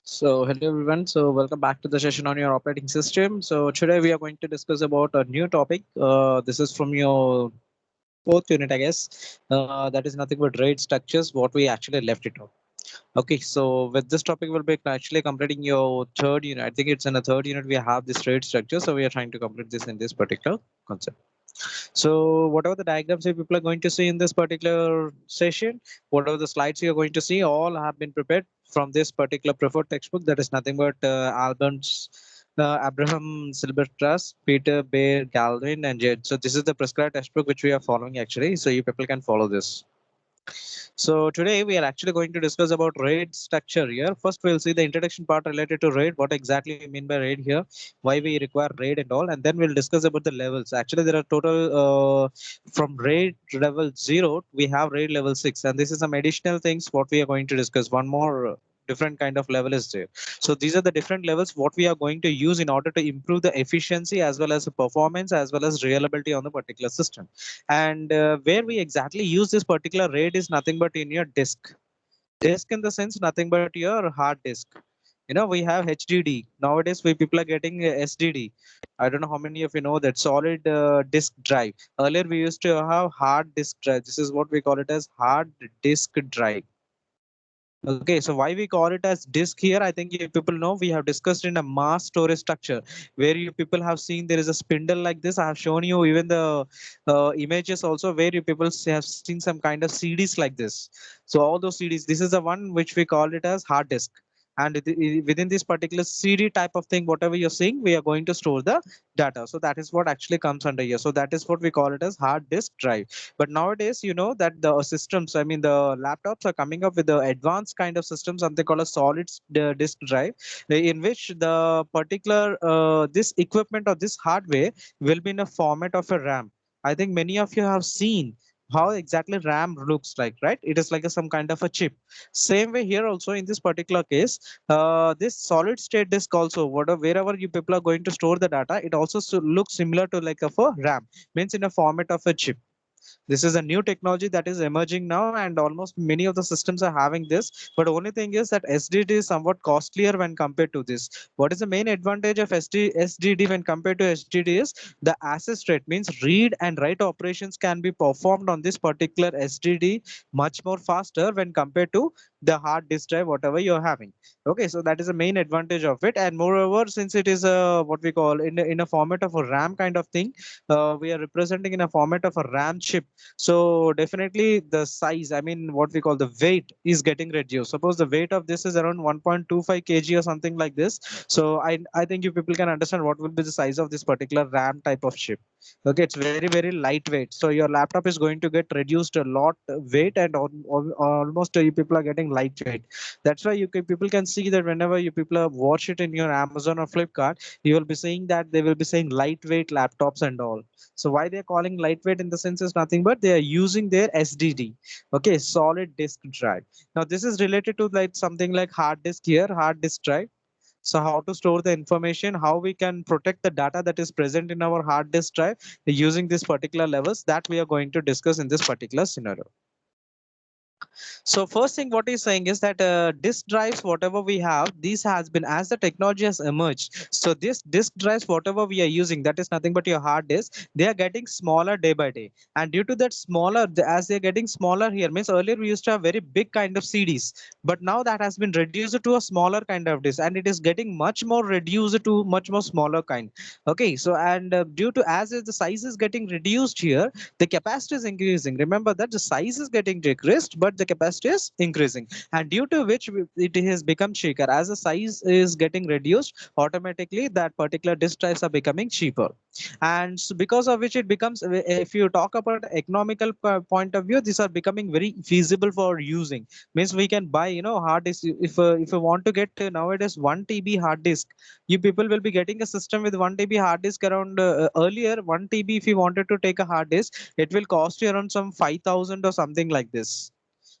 Hello everyone. Welcome back to the session on your operating system. Today we are going to discuss about a new topic. This is from your fourth unit, I guess. That is nothing but RAID structures. What we actually left it on. Okay. So with this topic, we'll be actually completing your third unit. I think it's in the third unit we have this RAID structure. So we are trying to complete this in this particular concept. So whatever the diagrams you people are going to see in this particular session, whatever the slides you're going to see, all have been prepared from this particular preferred textbook. That is nothing but Abraham Silberstrass, Peter Bear, Galvin, and Jed. So this is the prescribed textbook which we are following actually. So you people can follow this. So today we are actually going to discuss about RAID structure here. First, we'll see the introduction part related to RAID, what exactly we mean by RAID here, why we require RAID and all, and then we'll discuss about the levels. Actually, there are total from RAID level 0, we have RAID level 6, and this is some additional things what we are going to discuss. One more different kind of level is there. So these are the different levels what we are going to use in order to improve the efficiency as well as the performance as well as reliability on the particular system. And where we exactly use this particular RAID is nothing but in your disk in the sense nothing but your hard disk. We have HDD nowadays. We people are getting SDD. I don't know how many of you know that solid disk drive. Earlier we used to have hard disk drive. This is what we call it as hard disk drive. Okay, so why we call it as disk here? I think you people know we have discussed in a mass storage structure where you people have seen there is a spindle like this. I have shown you even the images also where you people have seen some kind of CDs like this. So all those CDs, this is the one which we call it as hard disk. And within this particular CD type of thing, whatever you're seeing, we are going to store the data. So that is what actually comes under here. So that is what we call it as hard disk drive. But nowadays, you know that the systems, I mean, the laptops are coming up with the advanced kind of system, something called a solid disk drive, in which the particular this equipment or this hardware will be in a format of a RAM. I think many of you have seen how exactly RAM looks like, right? It is like some kind of a chip. Same way here also in this particular case, this solid state disk also, whatever wherever you people are going to store the data, it also looks similar to like a RAM, means in a format of a chip. This is a new technology that is emerging now, and almost many of the systems are having this. But only thing is that SDD is somewhat costlier when compared to this. What is the main advantage of SDD when compared to HDD is the access rate, means read and write operations can be performed on this particular SDD much more faster when compared to the hard disk drive, whatever you're having. Okay, so that is the main advantage of it. And moreover, since it is a what we call in a format of a RAM kind of thing, we are representing in a format of a RAM chip. So definitely the size, I mean, what we call the weight is getting reduced. Suppose the weight of this is around 1.25 kg or something like this. So I think you people can understand what will be the size of this particular RAM type of chip. Okay, it's very lightweight. So your laptop is going to get reduced a lot weight, and almost you people are getting lightweight. That's why people can see that whenever you people watch it in your Amazon or Flipkart, you will be seeing that they will be saying lightweight laptops and all. So why they're calling lightweight in the sense is nothing but they are using their SDD, okay, solid disk drive. Now this is related to like something like hard disk here, hard disk drive. So how to store the information, how we can protect the data that is present in our hard disk drive using these particular levels, that we are going to discuss in this particular scenario. So first thing what he's saying is that disk drives, whatever we have, this has been as the technology has emerged. So this disk drives, whatever we are using, that is nothing but your hard disk, they are getting smaller day by day. And due to that smaller, as they're getting smaller here, means earlier we used to have very big kind of CDs, but now that has been reduced to a smaller kind of disk, and it is getting much more reduced to much more smaller kind. Okay, so and due to as the size is getting reduced here, the capacity is increasing. Remember that the size is getting decreased, but the capacity is increasing, and due to which it has become cheaper. As the size is getting reduced, automatically that particular disk drives are becoming cheaper, and so because of which it becomes, if you talk about economical point of view, these are becoming very feasible for using. Means we can buy, hard disk. If you want to get nowadays 1 TB hard disk, you people will be getting a system with 1 TB hard disk around earlier 1 TB. If you wanted to take a hard disk, it will cost you around some 5,000 or something like this.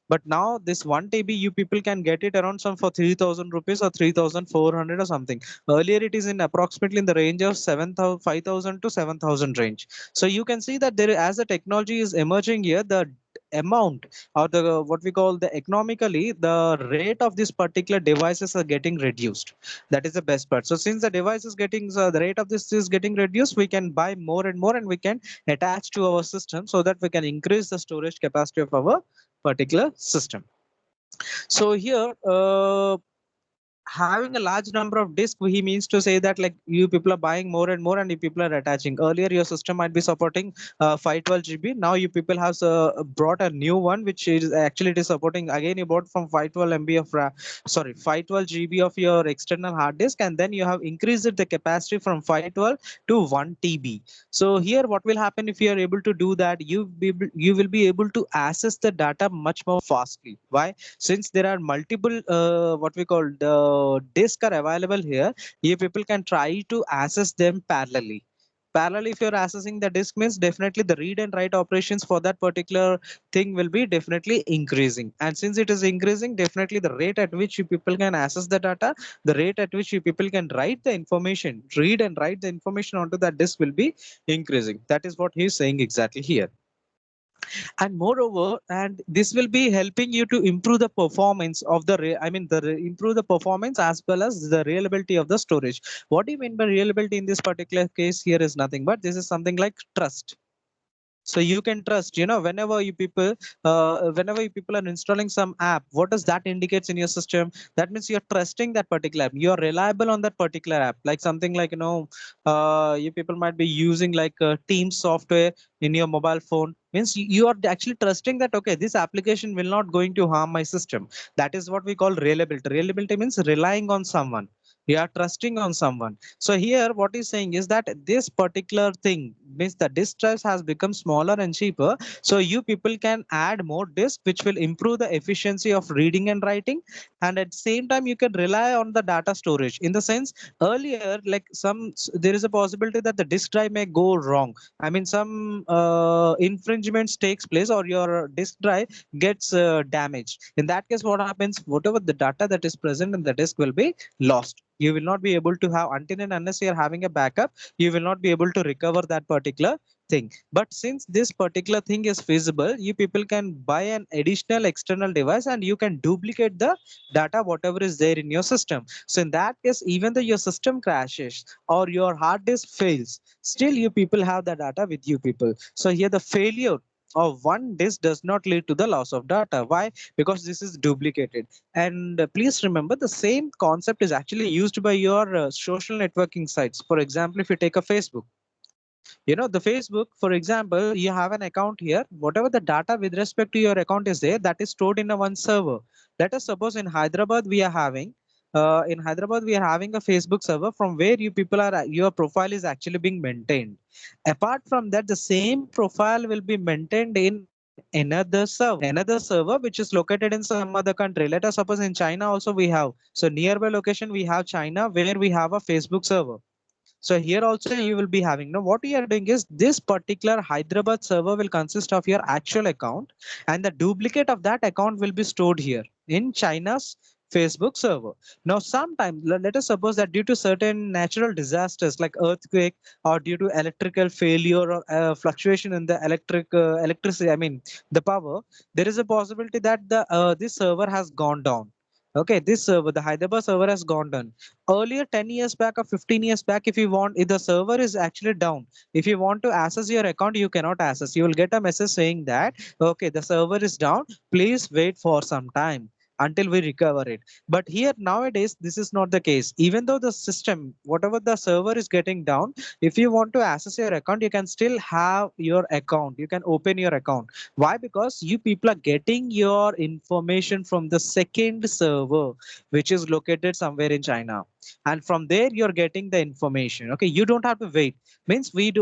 But now this 1 TB you people can get it around some for 3,000 rupees or 3,400 or something. Earlier it is in approximately in the range of 7,000, 5,000 to 7,000 range. So you can see that there, as the technology is emerging here, the amount or the what we call the economically the rate of this particular devices are getting reduced. That is the best part. So since the device is getting the rate of this is getting reduced, we can buy more and more and we can attach to our system so that we can increase the storage capacity of our particular system. So here having a large number of disks, he means to say that like you people are buying more and more and you people are attaching. Earlier your system might be supporting 512 GB. Now you people have brought a new one which is actually it is supporting, again you bought from 512 MB of 512 GB of your external hard disk, and then you have increased the capacity from 512 to 1 TB. So here what will happen if you are able to do that, you will be able to access the data much more fastly. Why? Since there are multiple what we call the disk are available here, you people can try to access them parallelly. Parallel, if you're accessing the disk means definitely the read and write operations for that particular thing will be definitely increasing. And since it is increasing, definitely the rate at which you people can access the data, the rate at which you people can write the information, read and write the information onto that disk will be increasing. That is what he's saying exactly here. And moreover, and this will be helping you to improve the performance of the improve the performance as well as the reliability of the storage. What do you mean by reliability in this particular case? Here is nothing but this is something like trust. So you can trust, whenever you people are installing some app, what does that indicates in your system? That means you're trusting that particular app, you're reliable on that particular app. Like something like, you people might be using like Teams software in your mobile phone, means you are actually trusting that okay, this application will not going to harm my system. That is what we call reliability. Reliability means relying on someone, you are trusting on someone. So here what he's saying is that this particular thing means the disk drive has become smaller and cheaper. So you people can add more disk, which will improve the efficiency of reading and writing. And at the same time, you can rely on the data storage. In the sense, earlier, like there is a possibility that the disk drive may go wrong. I mean, some infringements takes place or your disk drive gets damaged. In that case, what happens? Whatever the data that is present in the disk will be lost. You will not be able to have until and unless you are having a backup, you will not be able to recover that particular thing. But since this particular thing is feasible, you people can buy an additional external device and you can duplicate the data whatever is there in your system. So in that case, even though your system crashes or your hard disk fails, still you people have the data with you people. So here the failure of one disk does not lead to the loss of data. Why? Because this is duplicated. And please remember, the same concept is actually used by your social networking sites. For example, if you take a Facebook, the Facebook, for example, you have an account here. Whatever the data with respect to your account is there, that is stored in a one server. Let us suppose in Hyderabad we are having. We are having a Facebook server from where you people are. Your profile is actually being maintained. Apart from that, the same profile will be maintained in another server which is located in some other country. Let us suppose in China also we have. So nearby location we have China where we have a Facebook server. So here also you will be having. Now what we are doing is this particular Hyderabad server will consist of your actual account, and the duplicate of that account will be stored here in China's Facebook server. Now sometimes let us suppose that due to certain natural disasters like earthquake or due to electrical failure or fluctuation in the electricity, the power, there is a possibility that the this server has gone down. Okay, this server, the Hyderabad server has gone down. Earlier 10 years back or 15 years back, if the server is actually down, if you want to access your account, you cannot access. You will get a message saying that okay, the server is down, please wait for some time until we recover it. But here nowadays this is not the case. Even though the system, whatever the server is getting down, if you want to access your account, you can still have your account, you can open your account. Why? Because you people are getting your information from the second server which is located somewhere in China, and from there you're getting the information. Okay, you don't have to wait. Means we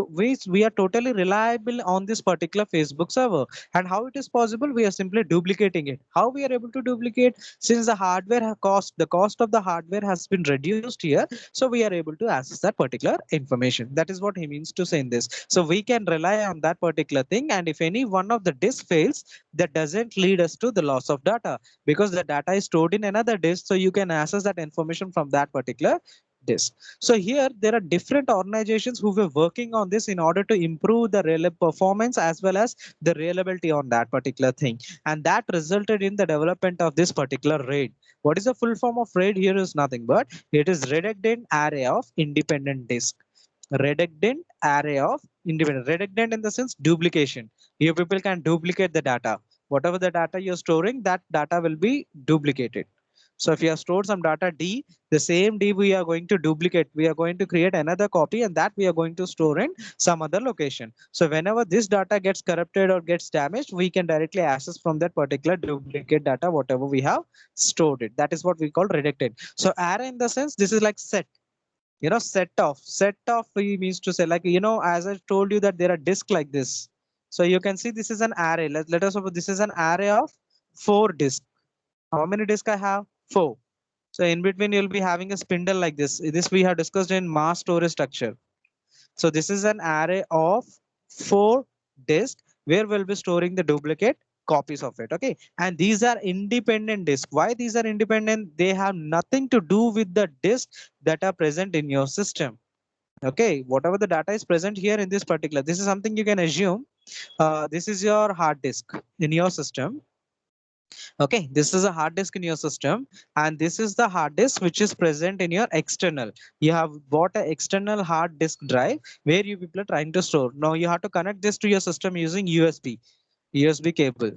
are totally reliable on this particular Facebook server. And how it is possible? We are simply duplicating it. How we are able to duplicate? Since the cost of the hardware has been reduced here, so we are able to access that particular information. That is what he means to say in this. So we can rely on that particular thing, and if any one of the disk fails, that doesn't lead us to the loss of data, because the data is stored in another disk, so you can access that information from that particular disk. So here there are different organizations who were working on this in order to improve the performance as well as the reliability on that particular thing. And that resulted in the development of this particular RAID. What is the full form of RAID? Here is nothing but it is redundant array of independent disk. Redundant array of independent. Redundant in the sense duplication. You people can duplicate the data. Whatever the data you're storing, that data will be duplicated. So if you have stored some data D, the same D we are going to duplicate. We are going to create another copy and that we are going to store in some other location. So whenever this data gets corrupted or gets damaged, we can directly access from that particular duplicate data, whatever we have stored it. That is what we call redundant. So array in the sense, this is like set. Set off we means to say, like, as I told you that there are disks like this. So you can see this is an array. Let us suppose this is an array of 4 disks. How many disks I have? 4. So in between you'll be having a spindle like this. This we have discussed in mass storage structure. So this is an array of 4 disks where we'll be storing the duplicate copies of it. Okay. And these are independent disks. Why these are independent? They have nothing to do with the disks that are present in your system. Okay. Whatever the data is present here in this particular, this is something you can assume. This is your hard disk in your system. Okay, this is a hard disk in your system, and this is the hard disk which is present in your external. You have bought an external hard disk drive where you people are trying to store. Now you have to connect this to your system using USB cable.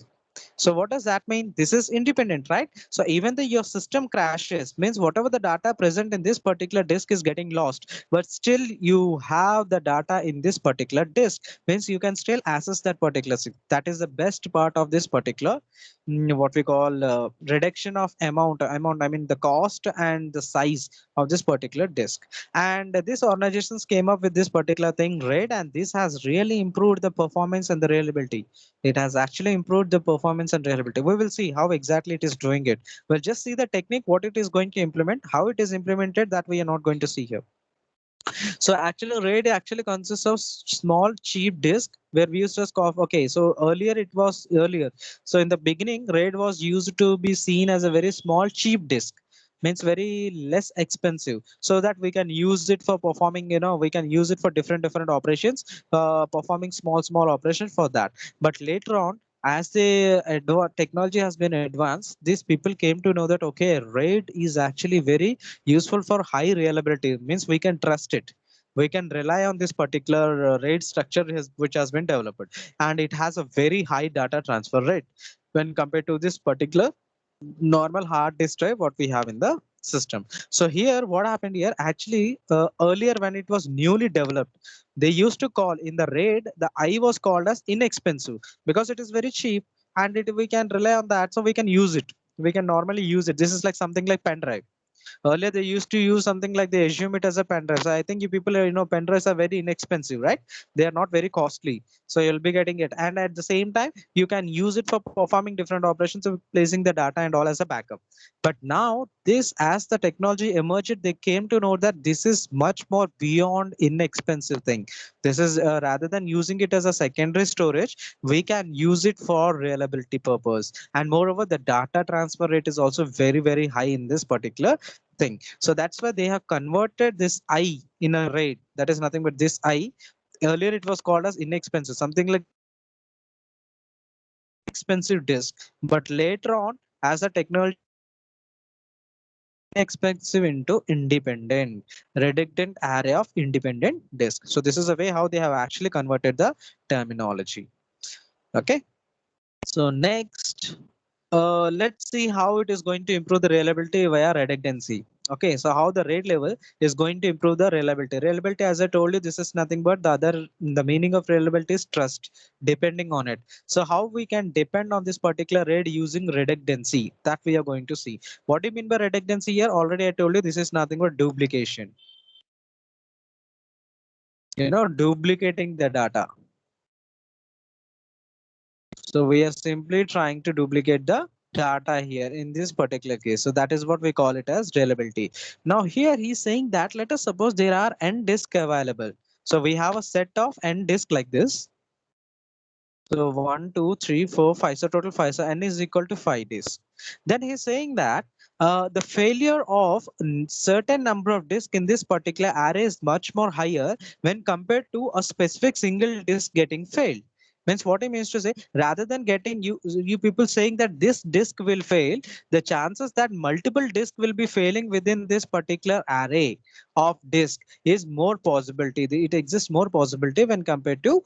So what does that mean? This is independent, right? So even though your system crashes, means whatever the data present in this particular disk is getting lost, but still you have the data in this particular disk, means you can still access that particular. That is the best part of this particular, what we call reduction of amount. I mean the cost and the size of this particular disk. And these organizations came up with this particular thing, RAID, and this has really improved the performance and the reliability. It has actually improved the performance and reliability. We will see how exactly it is doing it. We'll just see the technique, what it is going to implement, how it is implemented, that we are not going to see here. So actually RAID actually consists of small cheap disk where we used to call, okay, so earlier. So in the beginning, RAID was used to be seen as a very small cheap disk, means very less expensive, so that we can use it for performing, we can use it for different operations, performing small operations for that. But later on, as the technology has been advanced, these people came to know that, okay, RAID is actually very useful for high reliability, means we can trust it. We can rely on this particular RAID structure which has been developed, and it has a very high data transfer rate when compared to this particular normal hard disk drive what we have in the system. So here what happened here, actually earlier when it was newly developed, they used to call in the RAID, the I was called as inexpensive because it is very cheap, and we can rely on that, so we can use it. We can normally use it. This is like something like pen drive. Earlier they used to use something like, they assume it as a pen drive. So I think you people, pen drives are very inexpensive, right? They are not very costly, so you'll be getting it, and at the same time you can use it for performing different operations of placing the data and all as a backup. But now this, as the technology emerged, they came to know that this is much more beyond inexpensive thing. This is rather than using it as a secondary storage, we can use it for reliability purpose, and moreover the data transfer rate is also very high in this particular thing. So that's why they have converted this I in a RAID. That is nothing but this I. Earlier it was called as inexpensive, something like expensive disk. But later on, as the technology expensive into independent, redundant array of independent disk. So this is the way how they have actually converted the terminology. Okay. So next, let's see how it is going to improve the reliability via redundancy. Okay, so how the RAID level is going to improve the reliability. Reliability, as I told you, this is nothing but the meaning of reliability is trust, depending on it. So how we can depend on this particular RAID using redundancy, that we are going to see. What do you mean by redundancy here? Already I told you, this is nothing but duplication. Duplicating the data. So we are simply trying to duplicate the data here in this particular case. So that is what we call it as reliability. Now here he's saying that, let us suppose there are n disk available. So we have a set of n disk like this. So 1, 2, 3, 4, 5. So total 5. So n is equal to 5 disks. Then he's saying that the failure of certain number of disk in this particular array is much more higher when compared to a specific single disk getting failed. Means what it means to say, rather than getting you people saying that this disk will fail, the chances that multiple disk will be failing within this particular array of disk is more possibility. It exists more possibility when compared to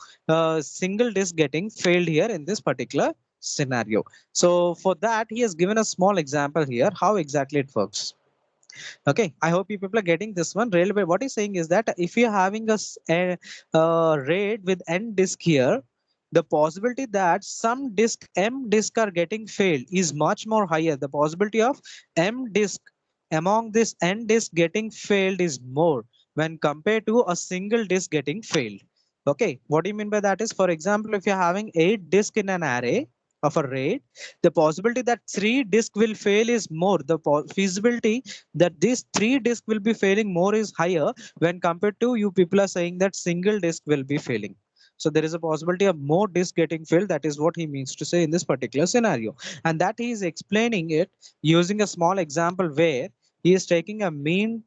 single disk getting failed here in this particular scenario. So for that, he has given a small example here, how exactly it works. Okay, I hope you people are getting this one. Railway, what he's saying is that if you're having a RAID with n disk here, the possibility that some disk M disk are getting failed is much more higher. The possibility of M disk among this n disk getting failed is more when compared to a single disk getting failed. Okay, what do you mean by that is, for example, if you're having 8 disk in an array of a RAID, the possibility that 3 disk will fail is more. The feasibility that these 3 disk will be failing more is higher when compared to you people are saying that single disk will be failing. So there is a possibility of more disk getting failed. That is what he means to say in this particular scenario. And that he is explaining it using a small example where he is taking a mean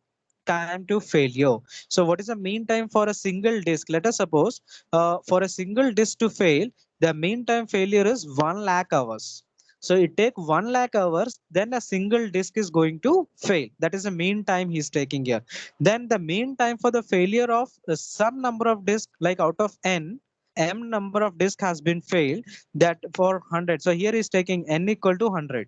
time to failure. So what is the mean time for a single disk? Let us suppose for a single disk to fail, the mean time failure is 1 lakh hours. So it take 1 lakh hours, then a single disk is going to fail. That is the mean time he's taking here. Then the mean time for the failure of some number of disk, like out of n, m number of disk has been failed, that for 100. So here is taking n equal to 100.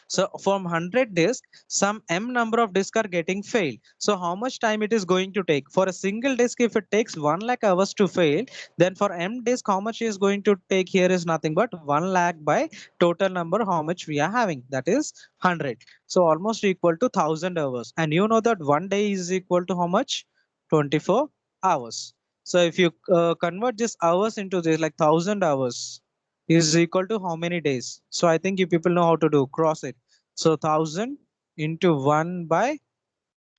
So from 100 disk, some m number of disk are getting failed. So how much time it is going to take? For a single disk, if it takes 1 lakh hours to fail, then for m disk, how much is going to take here is nothing but 1 lakh by total number how much we are having. That is 100. So almost equal to 1000 hours. And you know that one day is equal to how much? 24 hours. So if you convert this hours into this, like 1000 hours is equal to how many days? So I think you people know how to do cross it. So 1000 into 1 by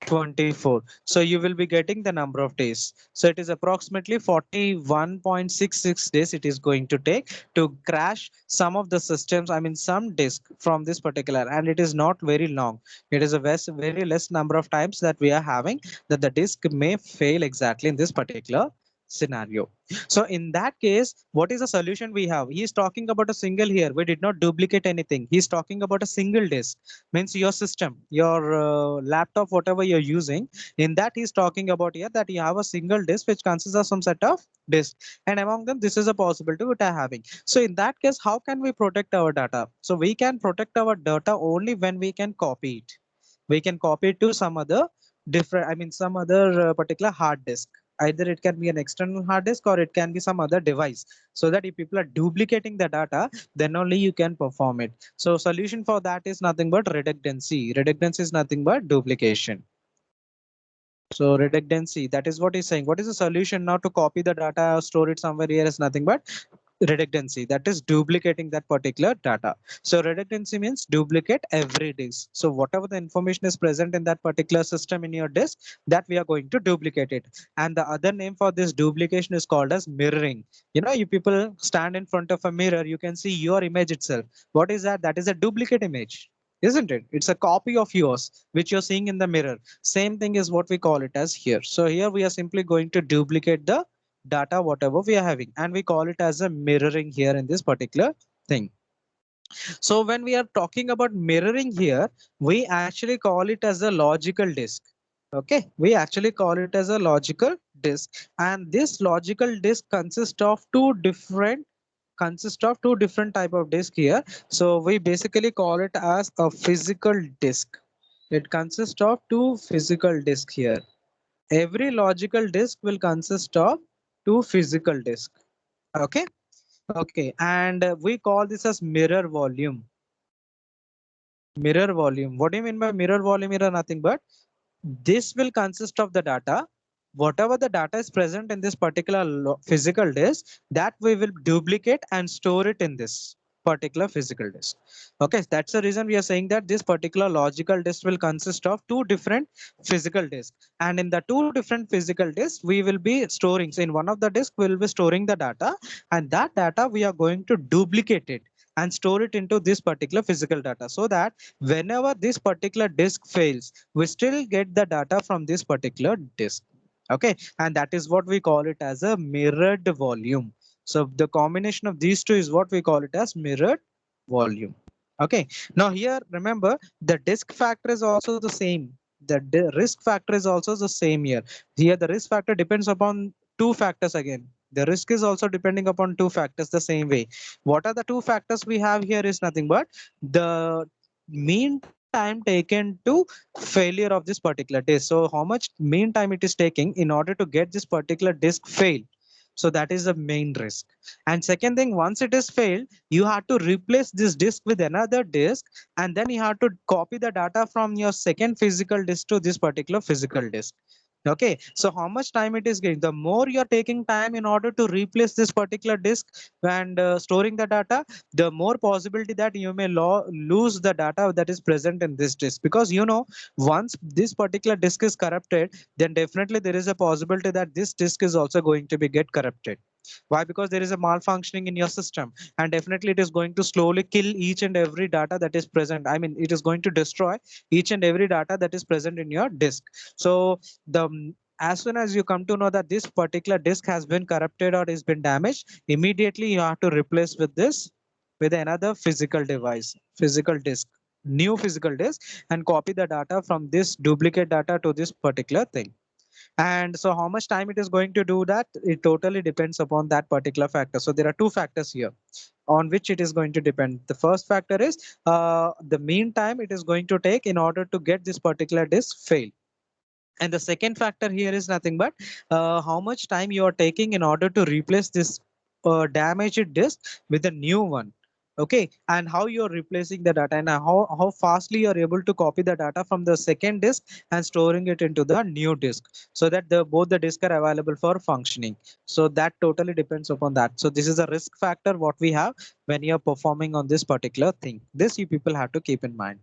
24. So you will be getting the number of days. So it is approximately 41.66 days it is going to take to crash some of the systems, I mean some disk from this particular, and it is not very long. It is a very less number of times that we are having that the disk may fail exactly in this particular scenario. So in that case, what is the solution we have? He is talking about a single here. We did not duplicate anything. He's talking about a single disk, means your system, your laptop, whatever you're using. In that, he's talking about here that you have a single disk which consists of some set of disk, and among them, this is a possibility which I'm having. So in that case, how can we protect our data? So we can protect our data only when we can copy it. We can copy it to some other different, I mean, some other particular hard disk. Either it can be an external hard disk or it can be some other device, so that if people are duplicating the data, then only you can perform it. So solution for that is nothing but redundancy. Redundancy is nothing but duplication. So redundancy, that is what he's saying. What is the solution now to copy the data or store it somewhere here is nothing but redundancy, that is duplicating that particular data. So redundancy means duplicate every disk. So whatever the information is present in that particular system in your disk, that we are going to duplicate it. And the other name for this duplication is called as mirroring. You know, you people stand in front of a mirror, you can see your image itself. What is that? That is a duplicate image, isn't it? It's a copy of yours which you're seeing in the mirror. Same thing is what we call it as here. So here we are simply going to duplicate the data whatever we are having, and we call it as a mirroring here in this particular thing. So when we are talking about mirroring here, we actually call it as a logical disk. Okay, we actually call it as a logical disk, and this logical disk consists of two different type of disk here. So we basically call it as a physical disk. It consists of two physical disk here. Every logical disk will consist of two physical disk. Okay. Okay, and we call this as mirror volume. Mirror volume. What do you mean by mirror volume? Here are nothing but this will consist of the data. Whatever the data is present in this particular physical disk, that we will duplicate and store it in this particular physical disk. Okay, that's the reason we are saying that this particular logical disk will consist of two different physical disks. And in the two different physical disks, we will be storing. So in one of the disk, we will be storing the data, and that data we are going to duplicate it and store it into this particular physical data, so that whenever this particular disk fails, we still get the data from this particular disk. Okay, and that is what we call it as a mirrored volume. So the combination of these two is what we call it as mirrored volume. Okay, now here remember the disk factor is also the same. The risk factor is also the same here. Here the risk factor depends upon two factors again. The risk is also depending upon two factors the same way. What are the two factors we have here is nothing but the mean time taken to failure of this particular disk. So how much mean time it is taking in order to get this particular disk fail. So that is the main risk. And second thing, once it is failed, you have to replace this disk with another disk, and then you have to copy the data from your second physical disk to this particular physical disk. Okay, so how much time it is getting? The more you're taking time in order to replace this particular disk and storing the data, the more possibility that you may lose the data that is present in this disk. Because once this particular disk is corrupted, then definitely there is a possibility that this disk is also going to be get corrupted. Why? Because there is a malfunctioning in your system, and definitely it is going to slowly kill each and every data that is present. I mean, it is going to destroy each and every data that is present in your disk. So the as soon as you come to know that this particular disk has been corrupted or has been damaged, immediately you have to replace with this with another physical device, physical disk, new physical disk, and copy the data from this duplicate data to this particular thing. And so how much time it is going to do that, it totally depends upon that particular factor. So there are two factors here on which it is going to depend. The first factor is the mean time it is going to take in order to get this particular disk fail. And the second factor here is nothing but how much time you are taking in order to replace this damaged disk with a new one. Okay, and how you're replacing the data, and how fastly you're able to copy the data from the second disk and storing it into the new disk, so that both the disks are available for functioning. So that totally depends upon that. So this is a risk factor what we have when you're performing on this particular thing. This you people have to keep in mind.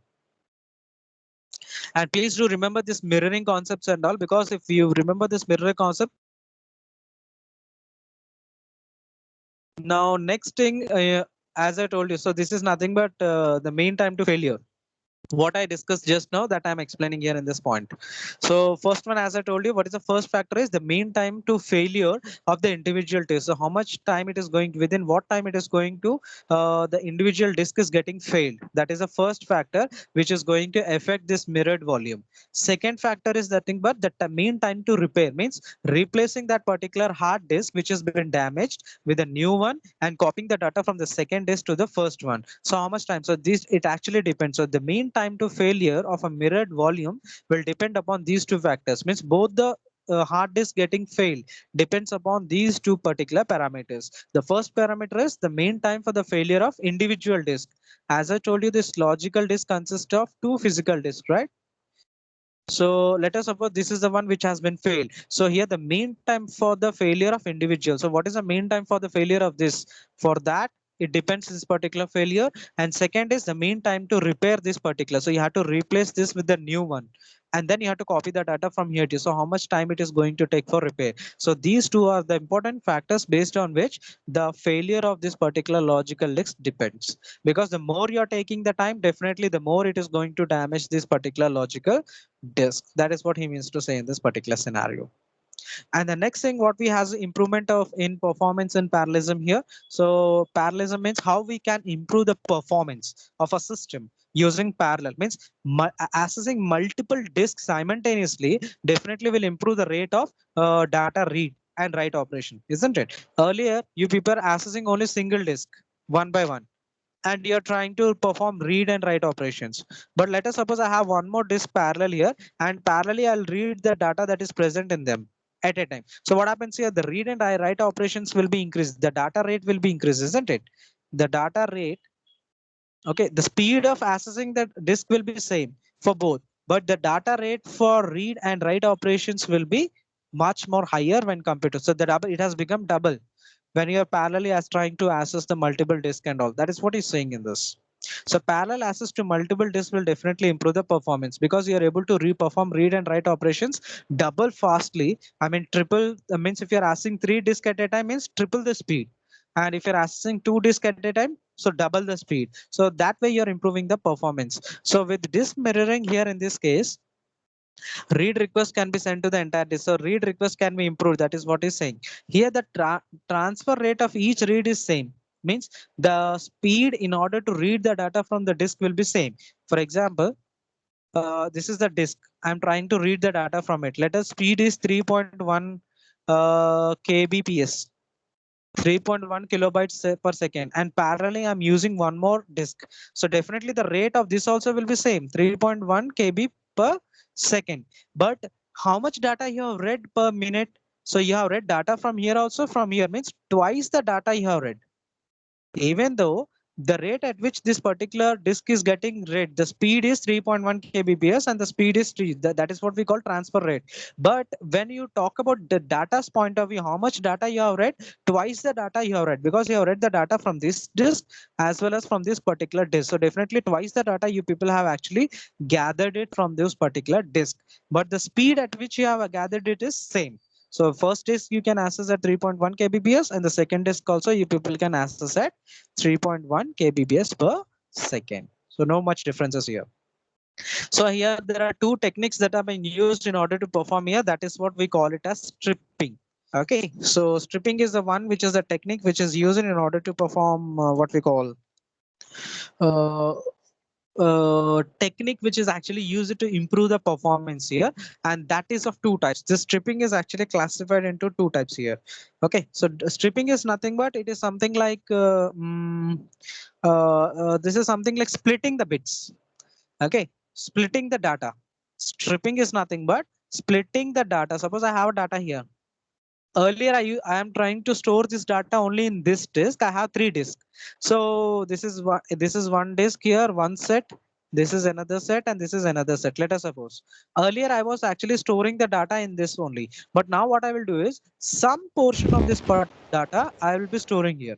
And please do remember this mirroring concepts and all, because if you remember this mirror concept, now next thing, as I told you, so this is nothing but the mean time to failure, what I discussed just now, that I'm explaining here in this point. So first one, as I told you, what is the first factor is the mean time to failure of the individual disk. So how much time it is going, within what time it is going to the individual disk is getting failed. That is the first factor which is going to affect this mirrored volume. Second factor is nothing but the mean time to repair, means replacing that particular hard disk which has been damaged with a new one and copying the data from the second disk to the first one. So how much time? So this, it actually depends. So the mean time to failure of a mirrored volume will depend upon these two factors, means both the hard disk getting failed depends upon these two particular parameters. The first parameter is the mean time for the failure of individual disk. As I told you, this logical disk consists of two physical disks, right? So let us suppose this is the one which has been failed. So here the mean time for the failure of individual. So what is the mean time for the failure of this? For that, it depends this particular failure. And second is the mean time to repair this particular. So you have to replace this with the new one. And then you have to copy the data from here too. So how much time it is going to take for repair. So these two are the important factors based on which the failure of this particular logical list depends. Because the more you're taking the time, definitely the more it is going to damage this particular logical disk. That is what he means to say in this particular scenario. And the next thing what we has improvement of in performance and parallelism here. So parallelism means how we can improve the performance of a system using parallel, means accessing multiple disks simultaneously definitely will improve the rate of data read and write operation, isn't it? Earlier you people are accessing only single disk one by one, and you're trying to perform read and write operations. But let us suppose I have one more disk parallel here, and parallelly I'll read the data that is present in them at a time. So what happens here, the read and write operations will be increased, the data rate will be increased, isn't it? The data rate, okay, the speed of accessing the disk will be same for both, but the data rate for read and write operations will be much more higher when compared to, so the double, it has become double when you're parallelly as trying to access the multiple disk and all. That is what he's saying in this. So parallel access to multiple disks will definitely improve the performance, because you're able to perform read and write operations double fastly. I mean triple, means if you're accessing 3 disks at a time means triple the speed. And if you're accessing 2 disks at a time, so double the speed. So that way you're improving the performance. So with disk mirroring here in this case, read request can be sent to the entire disk. So read request can be improved. That is what he's saying. Here the transfer rate of each read is same. Means the speed in order to read the data from the disk will be same. For example, this is the disk. I'm trying to read the data from it. Let us speed is 3.1 kbps. 3.1 kilobytes per second, and parallelly I'm using one more disk. So definitely the rate of this also will be same, 3.1 kb per second. But how much data you have read per minute? So you have read data from here also, from here means twice the data you have read. Even though the rate at which this particular disk is getting read, the speed is 3.1 kbps and the speed is 3. That is what we call transfer rate. But when you talk about the data's point of view, how much data you have read, twice the data you have read, because you have read the data from this disk as well as from this particular disk. So definitely twice the data you people have actually gathered it from this particular disk. But the speed at which you have gathered it is same. So first disk you can access at 3.1 kbps, and the second disk also you people can access at 3.1 kbps per second. So no much differences here. So here there are two techniques that have been used in order to perform here. That is what we call it as stripping. Okay, so stripping is the one which is a technique which is used in order to perform what we call uh, technique which is actually used to improve the performance here, and that is of two types. This stripping is actually classified into two types here. Okay, so stripping is nothing but it is something like this is something like splitting the bits. Okay, splitting the data. Stripping is nothing but splitting the data. Suppose I have data here. Earlier I am trying to store this data only in this disk. I have 3 disks. So this is one disk here, one set. This is another set, and this is another set. Let us suppose earlier I was actually storing the data in this only, but now what I will do is some portion of this data I will be storing here.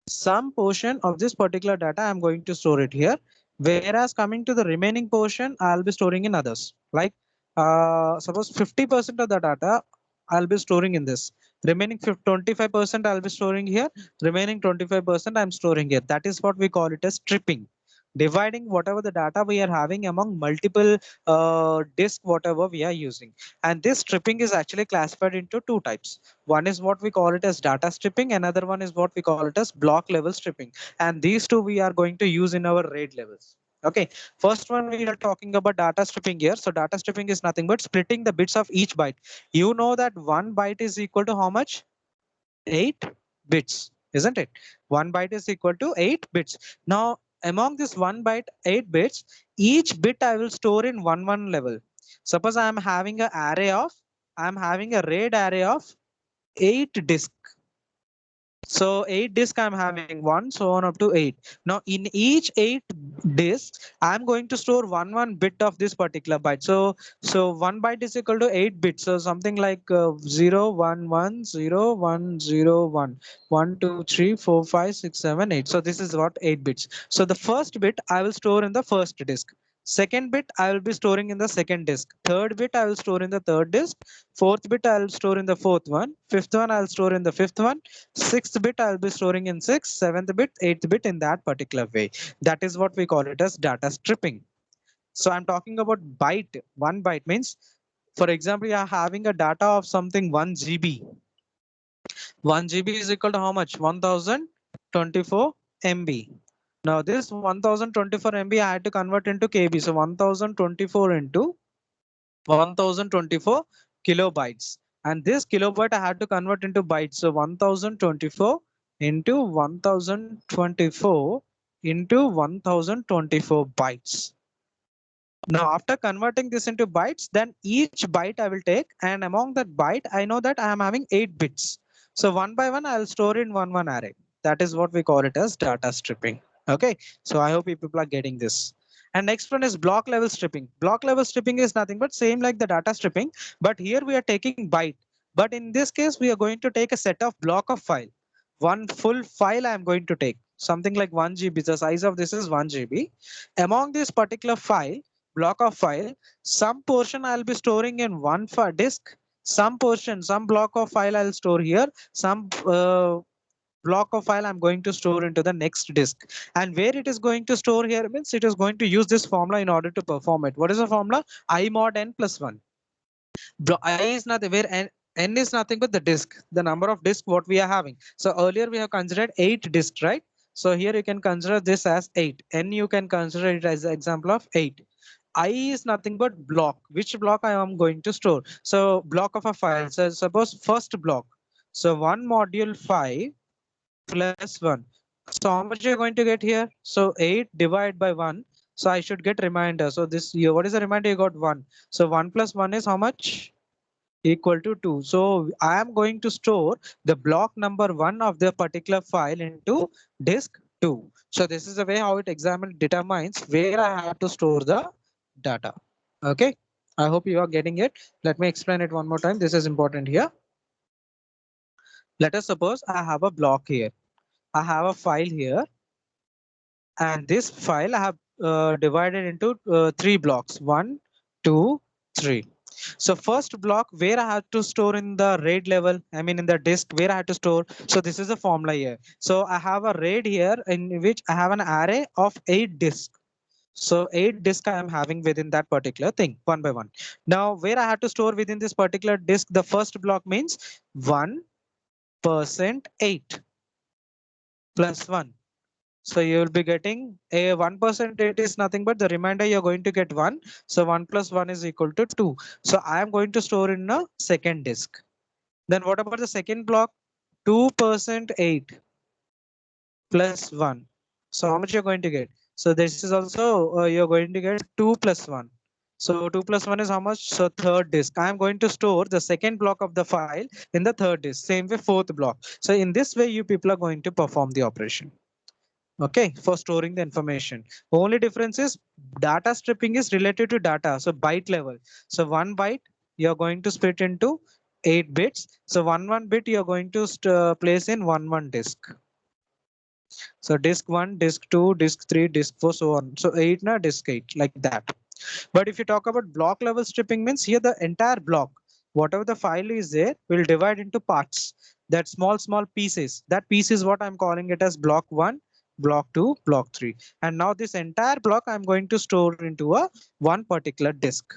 Some portion of this particular data I'm going to store it here, whereas coming to the remaining portion I'll be storing in others. Like suppose 50% of the data I'll be storing in this, remaining 25% I'll be storing here, remaining 25% I'm storing here. That is what we call it as stripping, dividing whatever the data we are having among multiple disk whatever we are using. And this stripping is actually classified into two types. One is what we call it as data stripping, another one is what we call it as block level stripping, and these two we are going to use in our RAID levels. Okay, first one we are talking about data stripping here. So data stripping is nothing but splitting the bits of each byte. You know that one byte is equal to how much? 8 bits, isn't it? One byte is equal to 8 bits. Now among this one byte 8 bits, each bit I will store in one level. Suppose I'm having a array of, I'm having a RAID array of 8 disk. So 8 disk I'm having, 1 so on up to 8. Now in each 8 disks I'm going to store one bit of this particular byte. So 1 byte is equal to 8 bits. So something like 0 1 1 0 1 0 1 1 2 3 4 5 6 7 8. So this is what 8 bits. So the first bit I will store in the first disk. Second bit I will be storing in the second disk. Third bit I will store in the third disk. Fourth bit I will store in the fourth one. Fifth one I will store in the fifth one. Sixth bit I'll be storing in 6, seventh bit, eighth bit, in that particular way. That is what we call it as data stripping. So I'm talking about byte. 1 byte means, for example, you are having a data of something 1 GB. 1 GB is equal to how much? 1024 MB. Now this 1024 MB I had to convert into KB. So 1024 into 1024 kilobytes, and this kilobyte I had to convert into bytes. So 1024 into 1024 into 1024 bytes. Now after converting this into bytes, then each byte I will take, and among that byte I know that I am having 8 bits. So one by one I will store in one array. That is what we call it as data stripping. Okay, so I hope you people are getting this. And next one is block level stripping. Block level stripping is nothing but same like the data stripping, but here we are taking byte. But in this case, we are going to take a set of block of file. One full file I am going to take, something like 1 GB. The size of this is 1 GB. Among this particular file, block of file, some portion I'll be storing in one disk, some portion, some block of file I'll store here, some block of file I'm going to store into the next disk. And where it is going to store here means it is going to use this formula in order to perform it. What is the formula? I mod n plus 1. I is nothing where n is nothing but the disk, the number of disk what we are having. So earlier we have considered 8 disks, right? So here you can consider this as 8. N you can consider it as an example of 8. I is nothing but block. Which block I am going to store? So block of a file. So suppose first block. So one module 5 plus 1. So how much you're going to get here? So 8 divided by 1. So I should get remainder. So this here, what is the remainder? You got 1. So 1 plus 1 is how much? Equal to 2. So I am going to store the block number 1 of the particular file into disk 2. So this is the way how it determines where I have to store the data. Okay. I hope you are getting it. Let me explain it one more time. This is important here. Let us suppose I have a block here. I have a file here, and this file I have divided into 3 blocks. 1, 2, 3. So first block where I have to store in the RAID level, I mean in the disk where I have to store. So this is a formula here. So I have a RAID here in which I have an array of 8 disks. So 8 disks I am having within that particular thing, one by one. Now where I have to store within this particular disk, the first block means 1% 8 plus 1. So you will be getting a 1%. It is nothing but the remainder you're going to get 1. So 1 plus 1 is equal to 2. So I am going to store in a second disk. Then what about the second block? 2% 8 plus 1. So how much you're going to get? So this is also you're going to get 2 plus 1. So 2 plus 1 is how much? So third disk. I am going to store the second block of the file in the third disk. Same way fourth block. So in this way you people are going to perform the operation. Okay, for storing the information. Only difference is data stripping is related to data. So byte level. So 1 byte you're going to split into 8 bits. So 1 bit you're going to place in 1 disk. So disk 1, disk 2, disk 3, disk 4, so on. So 8 na disk 8 like that. But if you talk about block level stripping means here the entire block, whatever the file is there, will divide into parts. That small pieces. That piece is what I'm calling it as block 1, block 2, block 3. And now this entire block I'm going to store into a one particular disk.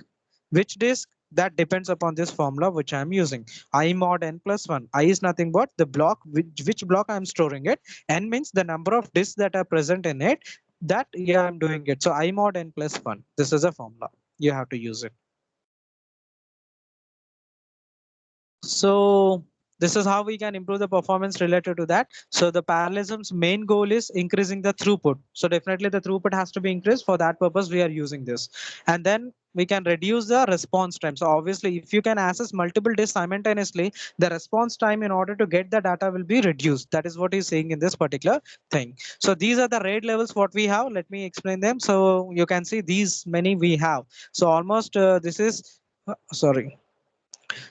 Which disk? That depends upon this formula which I'm using. I mod n plus 1. I is nothing but the block which block I'm storing it. N means the number of disks that are present in it. That yeah, I'm doing it. So I mod n plus 1. This is a formula. You have to use it. So this is how we can improve the performance related to that. So the parallelism's main goal is increasing the throughput. So definitely the throughput has to be increased. For that purpose, we are using this. And then we can reduce the response time. So obviously, if you can access multiple disks simultaneously, the response time in order to get the data will be reduced. That is what he's saying in this particular thing. So these are the RAID levels what we have. Let me explain them. So you can see these many we have. So almost this is sorry.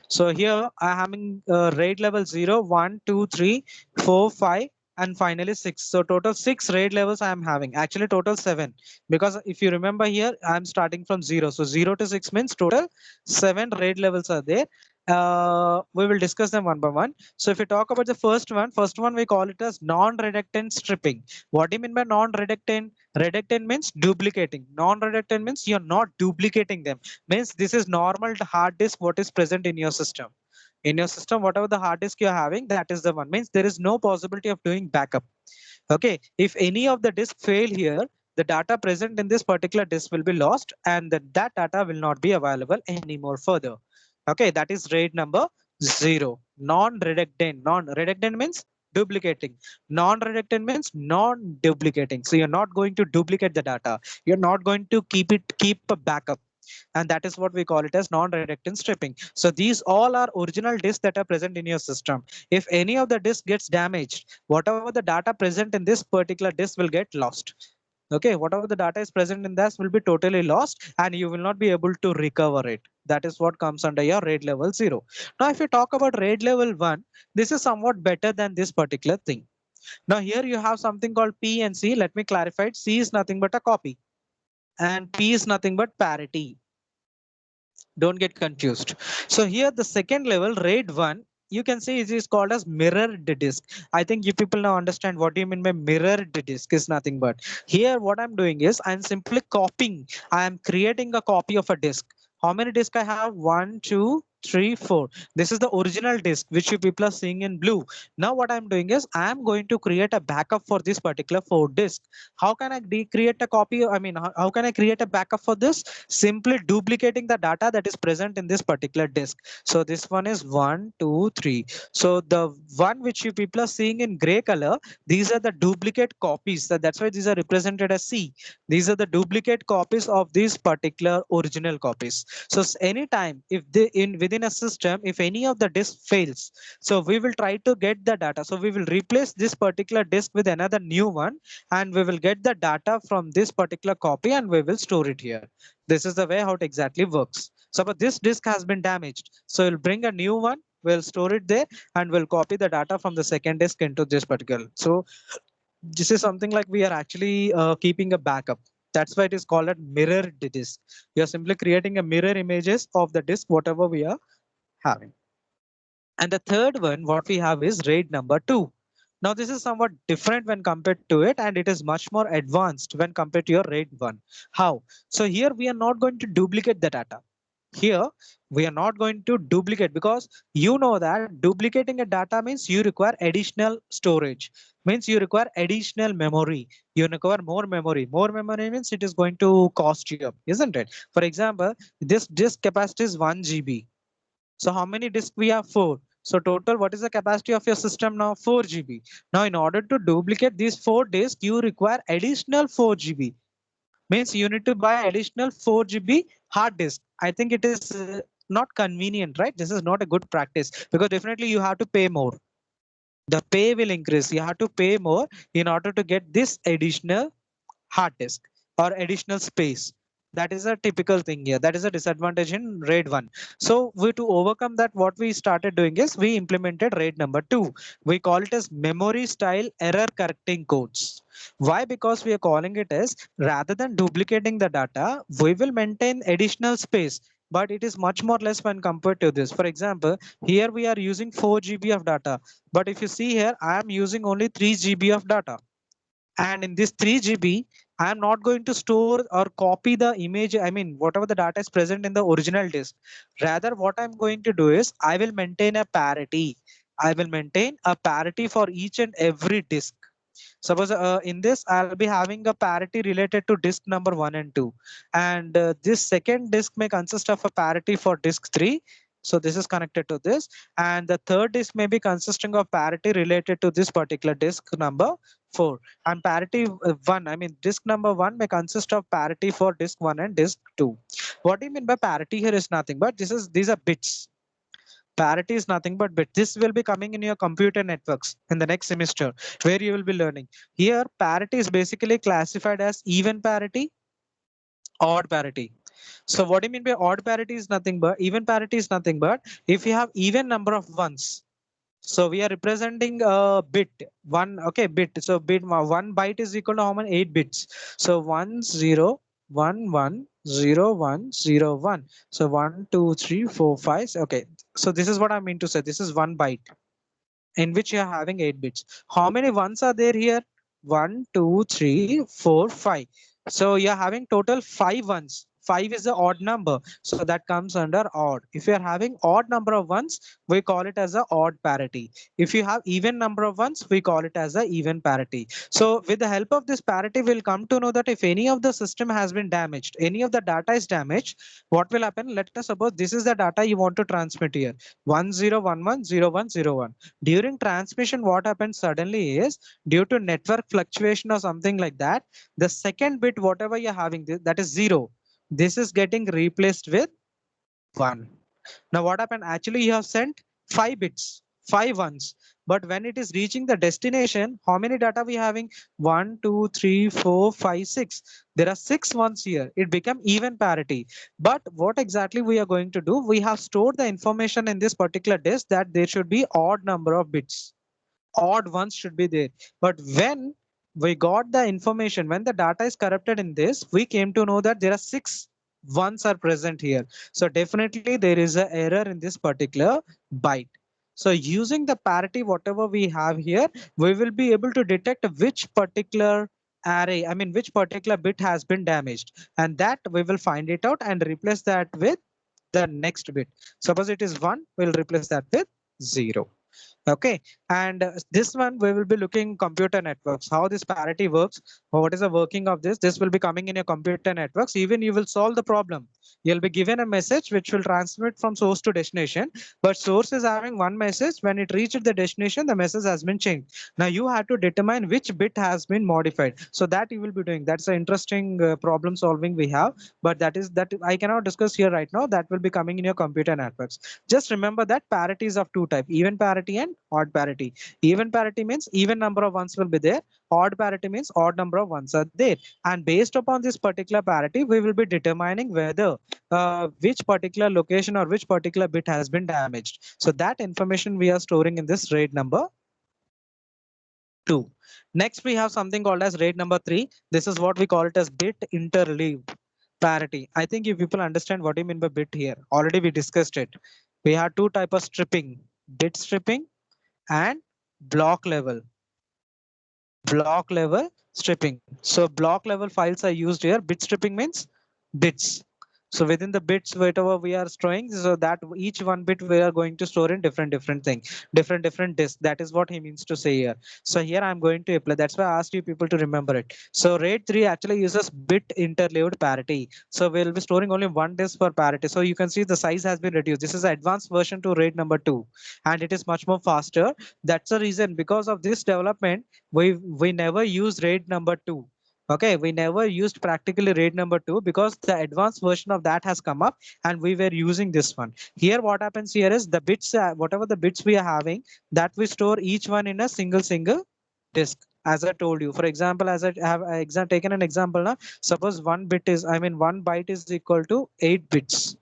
So here I am having RAID level 0, 1, 2, 3, 4, 5, and finally 6. So total 6 RAID levels I am having. Actually total 7. Because if you remember here, I'm starting from 0. So 0 to 6 means total 7 RAID levels are there. We will discuss them one by one. So if you talk about the first one we call it as non-reductant stripping. What do you mean by non-reductant? Reductant means duplicating. Non-reductant means you're not duplicating them. Means this is normal hard disk what is present in your system. In your system, whatever the hard disk you're having, that is the one. Means there is no possibility of doing backup. Okay, if any of the disk fail here, the data present in this particular disk will be lost, and that data will not be available anymore further. Okay, that is RAID number 0. Non-reductant. Non-reductant means duplicating. Non-reductant means non-duplicating. So you're not going to duplicate the data. You're not going to keep a backup, and that is what we call it as non-reductant stripping. So these all are original disks that are present in your system. If any of the disk gets damaged, whatever the data present in this particular disk will get lost. Okay, whatever the data is present in this will be totally lost, and you will not be able to recover it. That is what comes under your RAID level 0. Now if you talk about RAID level 1, this is somewhat better than this particular thing. Now here you have something called P and C. Let me clarify it. C is nothing but a copy, and P is nothing but parity. Don't get confused. So here the second level RAID 1 you can see it is called as mirrored disk. I think you people now understand what do you mean by mirrored disk is nothing but here what I'm doing is I'm simply copying. I am creating a copy of a disk. How many disks I have? One, two, three, four. This is the original disk which you people are seeing in blue. Now what I'm doing is I'm going to create a backup for this particular four disk. How can I create a copy? I mean, how can I create a backup for this? Simply duplicating the data that is present in this particular disk. So this one is one, two, three. So the one which you people are seeing in gray color, these are the duplicate copies. So that's why these are represented as C. These are the duplicate copies of these particular original copies. So anytime if they in within a system, if any of the disk fails, so we will try to get the data. So we will replace this particular disk with another new one, and we will get the data from this particular copy and we will store it here. This is the way how it exactly works. So but this disk has been damaged. So we'll bring a new one, we'll store it there, and we'll copy the data from the second disk into this particular. So this is something like we are actually keeping a backup. That's why it is called a mirrored disk. We are simply creating a mirror images of the disk, whatever we are having. And the third one, what we have is RAID number 2. Now this is somewhat different when compared to it, and it is much more advanced when compared to your RAID 1. How? So here we are not going to duplicate the data. Here we are not going to duplicate because you know that duplicating a data means you require additional storage, means you require additional memory. You require more memory. More memory means it is going to cost you up, isn't it? For example, this disk capacity is 1 GB. So how many disks we have? 4. So total, what is the capacity of your system now? 4 GB. Now in order to duplicate these 4 disks, you require additional 4 GB. Means you need to buy additional 4 GB hard disk. I think it is not convenient, right? This is not a good practice because definitely you have to pay more. The pay will increase. You have to pay more in order to get this additional hard disk or additional space. That is a typical thing here. That is a disadvantage in RAID 1. So we to overcome that, what we started doing is we implemented RAID number 2. We call it as memory style error correcting codes. Why? Because we are calling it as rather than duplicating the data, we will maintain additional space, but it is much more less when compared to this. For example, here we are using 4 GB of data, but if you see here, I am using only 3 GB of data. And in this 3 GB, I am not going to store or copy the image. I mean, whatever the data is present in the original disk. Rather, what I'm going to do is I will maintain a parity. I will maintain a parity for each and every disk. Suppose in this, I'll be having a parity related to disk number 1 and 2. And this second disk may consist of a parity for disk 3. So this is connected to this. And the third disk may be consisting of parity related to this particular disk number 4. And parity 1, I mean, disk number 1 may consist of parity for disk 1 and disk 2. What do you mean by parity here is nothing, but these are bits. Parity is nothing but bit. This will be coming in your computer networks in the next semester where you will be learning. Here, parity is basically classified as even parity, odd parity. So what do you mean by odd parity is nothing but even parity is nothing but if you have even number of ones. So we are representing a bit one. Okay, bit. So bit 1 byte is equal to how many? 8 bits. So 1 0 1 1 0 1 0 1. So 1 2 3 4 5. Okay. So this is what I mean to say. This is 1 byte in which you are having 8 bits. How many ones are there here? 1 2 3 4 5. So you're having total 5 ones. 5 is the odd number. So that comes under odd. If you're having odd number of ones, we call it as a odd parity. If you have even number of ones, we call it as a even parity. So with the help of this parity, we'll come to know that if any of the system has been damaged, any of the data is damaged, what will happen? Let us suppose this is the data you want to transmit here. 10110101. During transmission, what happens suddenly is due to network fluctuation or something like that, the second bit, whatever you're having, that is 0. This is getting replaced with 1. Now what happened? Actually, you have sent 5 bits, 5 ones. But when it is reaching the destination, how many data we having? 1, 2, 3, 4, 5, 6. There are 6 ones here. It become even parity. But what exactly we are going to do? We have stored the information in this particular disk that there should be odd number of bits. Odd ones should be there. But when we got the information, when the data is corrupted in this, we came to know that there are 6 ones are present here. So definitely there is an error in this particular byte. So using the parity, whatever we have here, we will be able to detect which particular array, I mean, which particular bit has been damaged, and that we will find it out and replace that with the next bit. Suppose it is 1, we'll replace that with 0. Okay, and this one we will be looking computer networks, how this parity works, or what is the working of this. This will be coming in your computer networks. Even you will solve the problem. You'll be given a message which will transmit from source to destination, but source is having one message. When it reached the destination, the message has been changed. Now you have to determine which bit has been modified. So that you will be doing. That's an interesting problem solving we have, but that I cannot discuss here right now. That will be coming in your computer networks. Just remember that parity is of two types: even parity and odd parity. Even parity means even number of ones will be there. Odd parity means odd number of ones are there. And based upon this particular parity, we will be determining whether which particular location or which particular bit has been damaged. So that information we are storing in this RAID number 2. Next, we have something called as RAID number 3. This is what we call it as bit interleaved parity. I think you people understand what you mean by bit here. Already we discussed it. We have two type of stripping: bit stripping and block level stripping. So block level files are used here. Bit stripping means bits. So within the bits, whatever we are storing, so that each one bit we are going to store in different thing, different disk. That is what he means to say here. So here I'm going to apply. That's why I asked you people to remember it. So RAID 3 actually uses bit interleaved parity. So we'll be storing only one disk for parity. So you can see the size has been reduced. This is an advanced version to RAID number 2, and it is much more faster. That's the reason. Because of this development, we never use RAID number 2. Okay, we never used practically RAID number 2 because the advanced version of that has come up and we were using this one. Here what happens here is the bits, whatever the bits we are having, that we store each one in a single disk. As I told you, for example, as I have taken an example now, suppose one bit is, I mean, one byte is equal to 8 bits.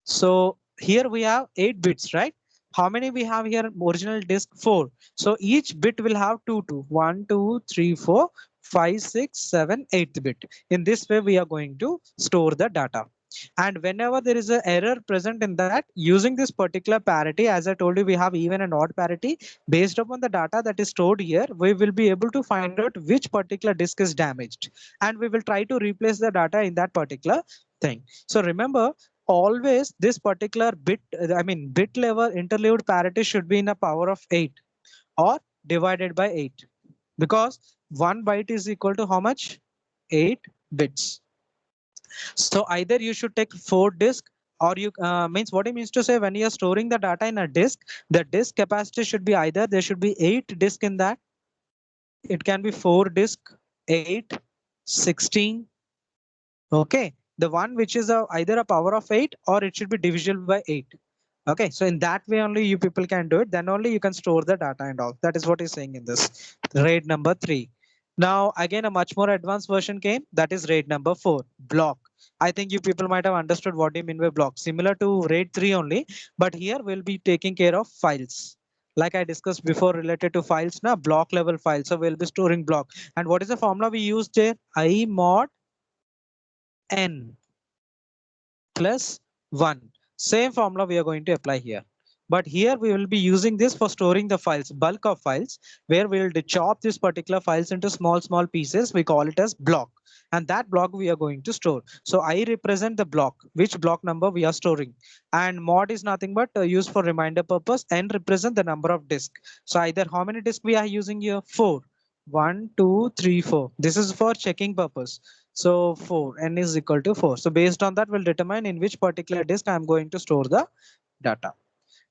So here we have 8 bits, right? How many we have here? Original disk 4. So each bit will have 1, 2, 3, 4, 5, 6, 7, 8th bit. In this way, we are going to store the data. And whenever there is an error present in that, using this particular parity, as I told you, we have even and odd parity. Based upon the data that is stored here, we will be able to find out which particular disk is damaged. And we will try to replace the data in that particular thing. So remember, always this particular bit, I mean, bit level interleaved parity should be in a power of 8 or divided by 8, because 1 byte is equal to how much? 8 bits. So either you should take 4 disk, or you means what it means to say, when you are storing the data in a disk, the disk capacity should be either there should be 8 disk in that. It can be 4 disk, 8, 16. Okay, the one which is either a power of 8 or it should be divisible by 8. Okay, so in that way only you people can do it. Then only you can store the data and all. That is what he's saying in this RAID number 3. Now again, a much more advanced version came. That is RAID number 4, block. I think you people might have understood what you mean by block. Similar to RAID 3 only, but here we'll be taking care of files. Like I discussed before related to files, now block level files. So we'll be storing block. And what is the formula we used there? I mod n plus 1. Same formula we are going to apply here. But here we will be using this for storing the files, bulk of files, where we will chop this particular files into small pieces. We call it as block. And that block we are going to store. So I represent the block, which block number we are storing. And mod is nothing but used for reminder purpose, and represent the number of disk. So either how many disk we are using here? 4. 1, 2, 3, 4. This is for checking purpose. So 4, n is equal to 4. So based on that, we'll determine in which particular disk I'm going to store the data.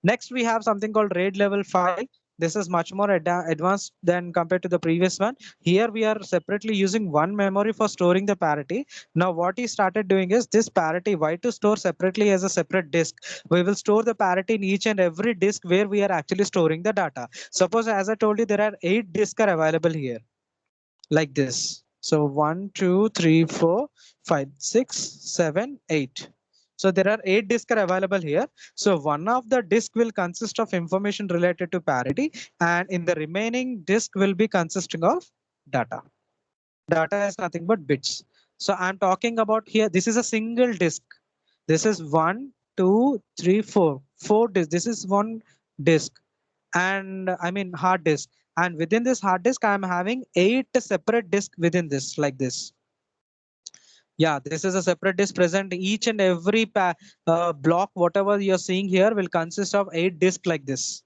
Next, we have something called RAID level 5. This is much more advanced than compared to the previous one. Here we are separately using one memory for storing the parity. Now what he started doing is this parity, why to store separately as a separate disk? We will store the parity in each and every disk where we are actually storing the data. Suppose, as I told you, there are 8 disks are available here, like this. So 1, 2, 3, 4, 5, 6, 7, 8. So there are 8 disks are available here. So one of the disk will consist of information related to parity, and in the remaining disk will be consisting of data. Data is nothing but bits. So I'm talking about here, this is a single disk. This is 1, 2, 3, 4. 4 disks. This is one disk. and I mean hard disk. And within this hard disk, I'm having 8 separate disks within this, like this. Yeah, this is a separate disk present. Each and every block, whatever you're seeing here, will consist of 8 disks like this.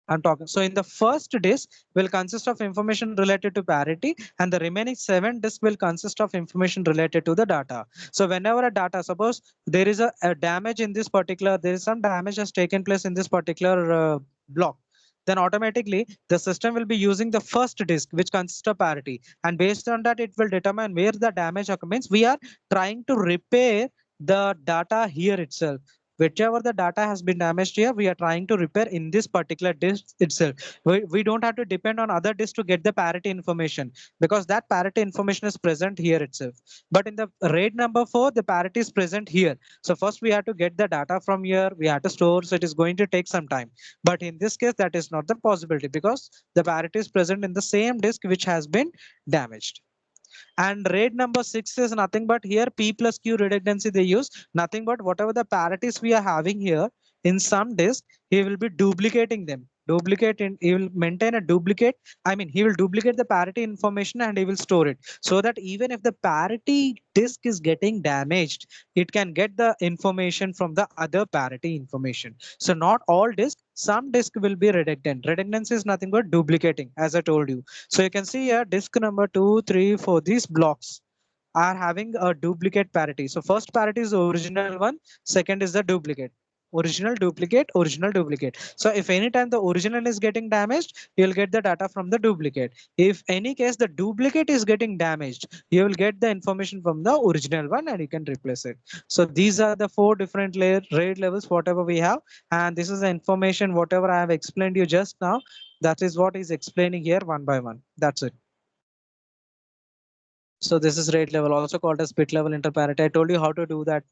I'm talking. So in the first disk will consist of information related to parity, and the remaining 7 disks will consist of information related to the data. So whenever a data, suppose there is a damage in this particular, there is some damage has taken place in this particular block, then automatically the system will be using the first disk, which consists of parity, and based on that, it will determine where the damage occurs. Means we are trying to repair the data here itself. Whichever the data has been damaged here, we are trying to repair in this particular disk itself. We don't have to depend on other disks to get the parity information, because that parity information is present here itself. But in the RAID number 4, the parity is present here. So first we have to get the data from here, we have to store, so it is going to take some time. But in this case, that is not the possibility, because the parity is present in the same disk which has been damaged. And RAID number 6 is nothing but here P plus Q redundancy they use, nothing but whatever the parities we are having here in some disk, he will be duplicating them. He will maintain a duplicate. I mean, he will duplicate the parity information and he will store it, so that even if the parity disk is getting damaged, it can get the information from the other parity information. So not all disk, some disk will be redundant. Redundancy is nothing but duplicating, as I told you. So you can see here disk number 2, 3, 4, these blocks are having a duplicate parity. So first parity is the original one, second is the duplicate. Original, duplicate, original, duplicate. So if any time the original is getting damaged, you'll get the data from the duplicate. If any case the duplicate is getting damaged, you will get the information from the original one and you can replace it. So these are the 4 different RAID levels, whatever we have. And this is the information, whatever I have explained you just now. That is what is explaining here one by one. That's it. So this is RAID level, also called as bit level interparity. I told you how to do that.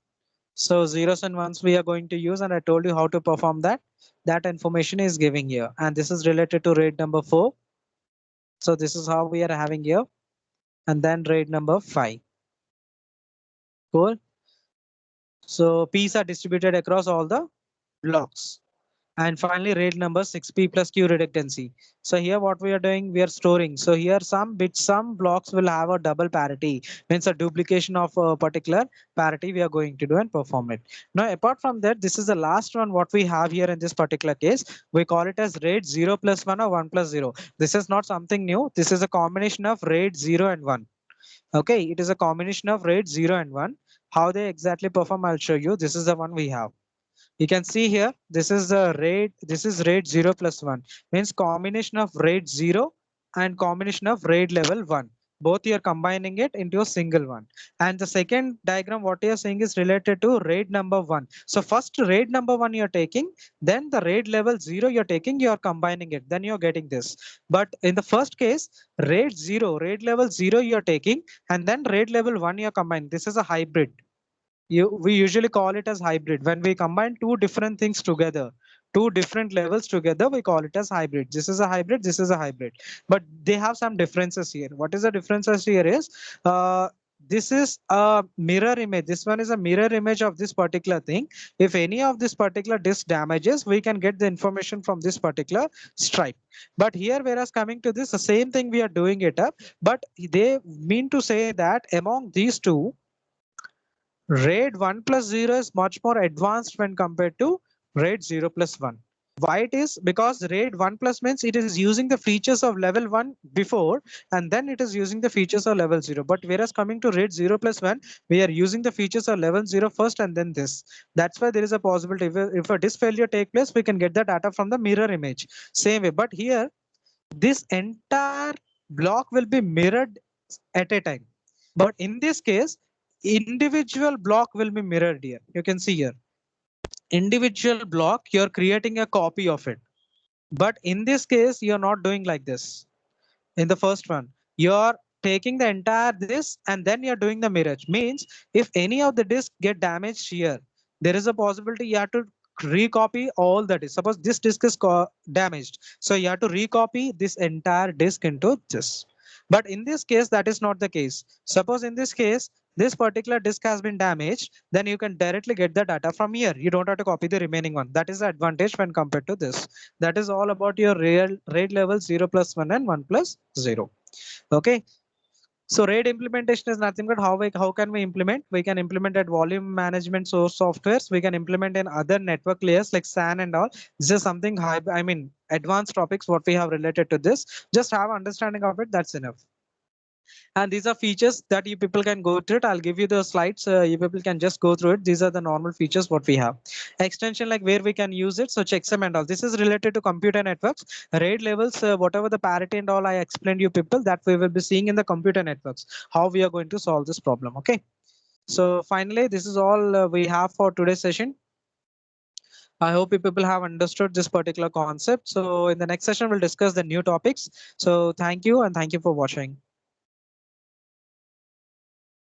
So zeros and ones we are going to use, and I told you how to perform that. That information is giving here, and this is related to RAID number 4. So this is how we are having here, and then RAID number 5. Cool. So P's are distributed across all the blocks. And finally, RAID number 6, P plus Q redundancy. So here what we are doing, we are storing. So here some bits, some blocks will have a double parity, means a duplication of a particular parity we are going to do and perform it. Now, apart from that, this is the last one what we have here in this particular case. We call it as RAID 0 plus 1 or 1 plus 0. This is not something new. This is a combination of RAID 0 and 1. Okay, it is a combination of RAID 0 and 1. How they exactly perform, I'll show you. This is the one we have. You can see here, this is the RAID, this is RAID 0 plus 1, means combination of RAID 0 and combination of RAID level 1. Both you are combining it into a single one. And the second diagram, what you are saying is related to RAID number 1. So first RAID number 1 you're taking, then the RAID level 0 you're taking, you're combining it, then you're getting this. But in the first case, RAID 0, RAID level 0 you're taking, and then RAID level 1 you're combining. This is a hybrid. We usually call it as hybrid. When we combine two different things together, two different levels together, we call it as hybrid. This is a hybrid, this is a hybrid, but they have some differences here. What is the differences here is, this is a mirror image. This one is a mirror image of this particular thing. If any of this particular disk damages, we can get the information from this particular stripe. But here, whereas coming to this, the same thing we are doing it up, but they mean to say that among these two, RAID 1 plus 0 is much more advanced when compared to RAID 0 plus 1. Why it is? Because RAID 1 plus means it is using the features of level 1 before, and then it is using the features of level 0. But whereas coming to RAID 0 plus 1, we are using the features of level 0 first and then this. That's why there is a possibility. If a disk failure take place, we can get the data from the mirror image. Same way. But here, this entire block will be mirrored at a time. But in this case, individual block will be mirrored here. You can see here, individual block, you're creating a copy of it. But in this case, you're not doing like this. In the first one, you're taking the entire this and then you're doing the mirror. Means if any of the disk get damaged here, there is a possibility you have to recopy all the disk. Suppose this disk is damaged, so you have to recopy this entire disk into this. But in this case, that is not the case. Suppose in this case, this particular disk has been damaged, then you can directly get the data from here. You don't have to copy the remaining one. That is the advantage when compared to this. That is all about your real RAID level 0 plus 1 and 1 plus 0. Okay. So RAID implementation is nothing but how can we implement? We can implement at volume management source softwares. We can implement in other network layers like SAN and all. This is something high, I mean, advanced topics what we have related to this. Just have understanding of it. That's enough. And these are features that you people can go through it. I'll give you the slides. You people can just go through it. These are the normal features what we have. Extension like where we can use it. So checksum and all. This is related to computer networks. RAID levels, whatever the parity and all I explained you people, that we will be seeing in the computer networks. How we are going to solve this problem. Okay. So finally, this is all we have for today's session. I hope you people have understood this particular concept. So in the next session, we'll discuss the new topics. So thank you and thank you for watching.